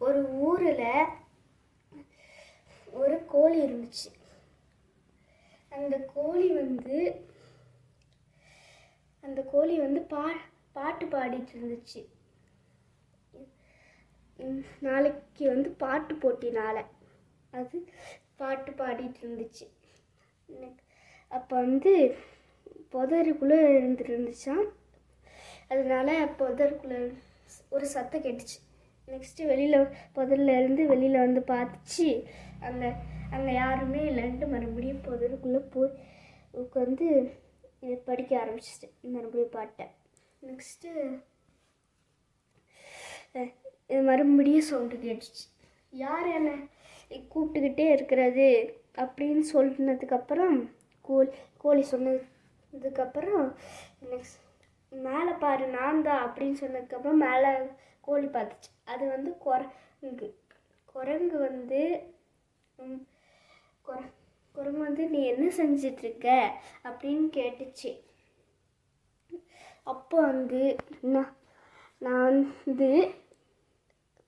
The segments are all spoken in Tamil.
ஒரு ஊரில் ஒரு கோழி இருந்துச்சு. அந்த கோழி வந்து பாட்டு பாடிட்டு இருந்துச்சு. நாளைக்கு வந்து பாட்டு போட்டினால அது பாட்டு பாடிட்டு இருந்துச்சு. அப்போ வந்து புதருக்குள்ளே இருந்துச்சான். அதனால புதருக்குள்ளே ஒரு சத்தம் கேட்டுச்சு. நெக்ஸ்ட்டு புதரில் இருந்து வெளியில் வந்து பார்த்துச்சு. அங்கே யாருமே இல்லைன்ட்டு மறுபடியும் புதருக்குள்ளே போய் உட்காந்து படிக்க ஆரம்பிச்சிட்டு மறுபடியும் பாட்டை. நெக்ஸ்ட்டு மறுபடியும் சவுண்டு கேட்டுச்சு. யார் என்னை கூப்பிட்டுக்கிட்டே இருக்கிறது அப்படின்னு சொன்னதுக்கப்புறம் கோழி சொன்னதுக்கப்புறம் நெக்ஸ்ட் மேலே பாரு நான் தான் அப்படின்னு சொன்னதுக்கப்புறம் மேலே கோழி பார்த்துச்சு. அது வந்து குரங்கு வந்து நீ என்ன செஞ்சிட்ருக்க அப்படின்னு கேட்டுச்சு. அப்போ வந்து நான் வந்து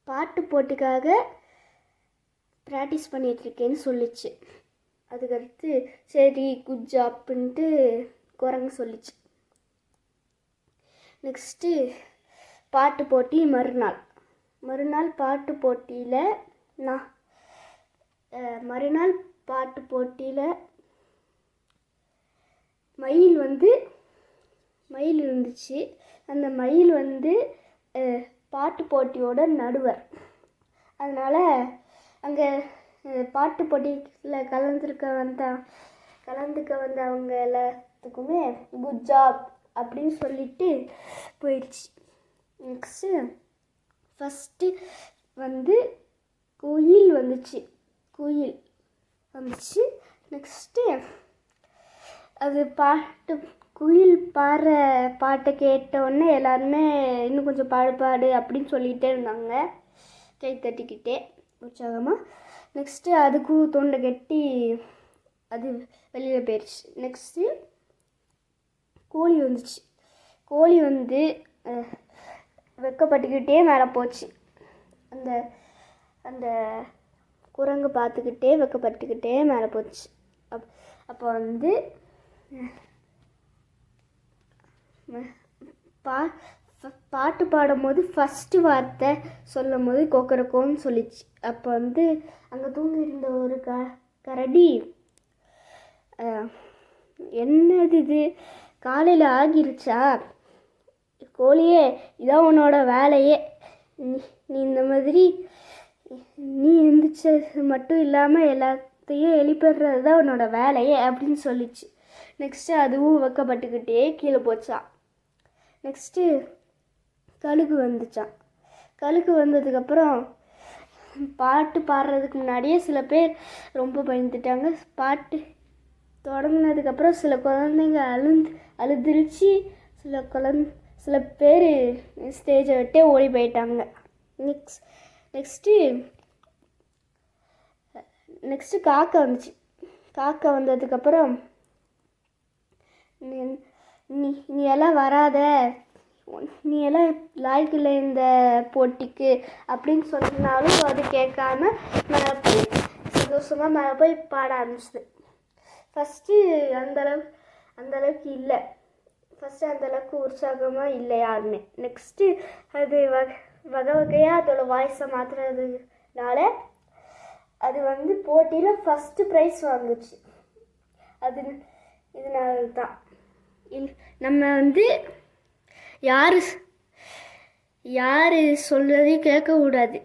பாட்டு போட்டிக்காக ப்ராக்டிஸ் பண்ணிகிட்ருக்கேன்னு சொல்லிச்சு. அதுக்கடுத்து சரி குட் ஜாப்ன்ட்டு குரங்கு சொல்லிச்சு. நெக்ஸ்ட்டு பாட்டு போட்டி மறுநாள் பாட்டு போட்டியில் மயில் இருந்துச்சு. அந்த மயில் வந்து பாட்டு போட்டியோட நடுவர். அதனால் அங்கே பாட்டு போட்டியில் கலந்துக்க வந்தவங்க எல்லாத்துக்குமே குட் ஜாப் அப்படின்னு சொல்லிட்டு போயிடுச்சு. நெக்ஸ்ட்டு ஃபஸ்ட்டு வந்து குயில் வந்துச்சு. நெக்ஸ்ட்டு அது குயில் பாடுற பாட்டை கேட்டவுடனே எல்லாருமே இன்னும் கொஞ்சம் பாடு அப்படின்னு சொல்லிகிட்டே இருந்தாங்க கை தட்டிக்கிட்டே உற்சாகமாக. நெக்ஸ்ட்டு அதுக்கும் தொண்டை கட்டி அது வெளியில் போயிடுச்சு. நெக்ஸ்ட்டு கோழி வந்துச்சு. கோழி வந்து வெக்கப்பட்டுக்கிட்டே மேலே போச்சு. அந்த குரங்கு பார்த்துக்கிட்டே வெக்கப்பட்டுக்கிட்டே மேலே போச்சு. அப்போ வந்து பாட்டு பாடும்போது ஃபஸ்ட்டு வார்த்தை சொல்லும் போது கொக்கரக்கோன்னு சொல்லிச்சு. அப்போ வந்து அங்கே தூங்கி இருந்த ஒரு கரடி என்னது இது காலையில் ஆகிருச்சா கோழியே, இதான் உன்னோட வேலையே, நீ இந்த மாதிரி நீ எந்திரிச்சது மட்டும் இல்லாமல் எல்லாத்தையும் எழுப்பிடுறது தான் உன்னோட வேலையே அப்படின்னு சொல்லிச்சு. நெக்ஸ்ட்டு அதுவும் வெக்கப்பட்டுக்கிட்டே கீழே போச்சான். நெக்ஸ்ட்டு கழுகு வந்துச்சான். கழுகு வந்ததுக்கப்புறம் பாட்டு பாடுறதுக்கு முன்னாடியே சில பேர் ரொம்ப பயந்துட்டாங்க. பாட்டு தொடங்கினதுக்கப்புறம் சில குழந்தைங்க அழுதுருச்சு. சில பேர் ஸ்டேஜை விட்டே ஓடி போயிட்டாங்க. நெக்ஸ்ட்டு காக்கா வந்துச்சு. காக்கா வந்ததுக்கப்புறம் நீ எல்லாம் வராத, நீ எல்லாம் லாய்க்கு இல்லை இந்த போட்டிக்கு அப்படின்னு சொன்னாலும் அது கேட்காம மேலே போய் சந்தோஷமாக மேலே போய் பாட ஆரம்பிச்சிது. ஃபஸ்ட்டு அந்தளவுக்கு இல்லை. ஃபஸ்ட்டு அந்தளவுக்கு உற்சாகமாக இல்லை யாருமே. நெக்ஸ்ட்டு அது வகையாக அதோட வாய்ஸை மாற்றுறதுனால அது வந்து போட்டியில் ஃபஸ்ட்டு ப்ரைஸ் வாங்குச்சு. இதனால தான் நம்ம வந்து யார் சொல்கிறதையும் கேட்கக்கூடாது.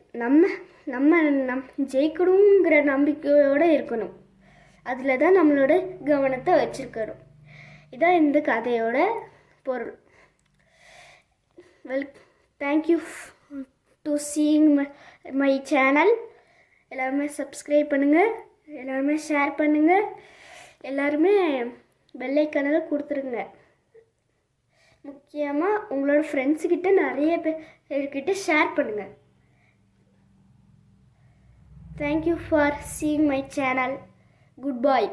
நம்ம ஜெயிக்கணுங்கிற நம்பிக்கையோடு இருக்கணும். அதில் தான் நம்மளோட கவனத்தை வச்சுருக்கணும். இதான் இந்த கதையோட பொருள். Thank you to seeing my channel. எல்லாருமே சப்ஸ்கிரைப் பண்ணுங்கள், எல்லாருமே ஷேர் பண்ணுங்கள், எல்லாருமே பெல் ஐக்கானை கொடுத்துருங்க. முக்கியமாக உங்களோட ஃப்ரெண்ட்ஸுக்கிட்ட நிறைய பேர்கிட்ட ஷேர் பண்ணுங்கள். Thank you for seeing my channel. Goodbye.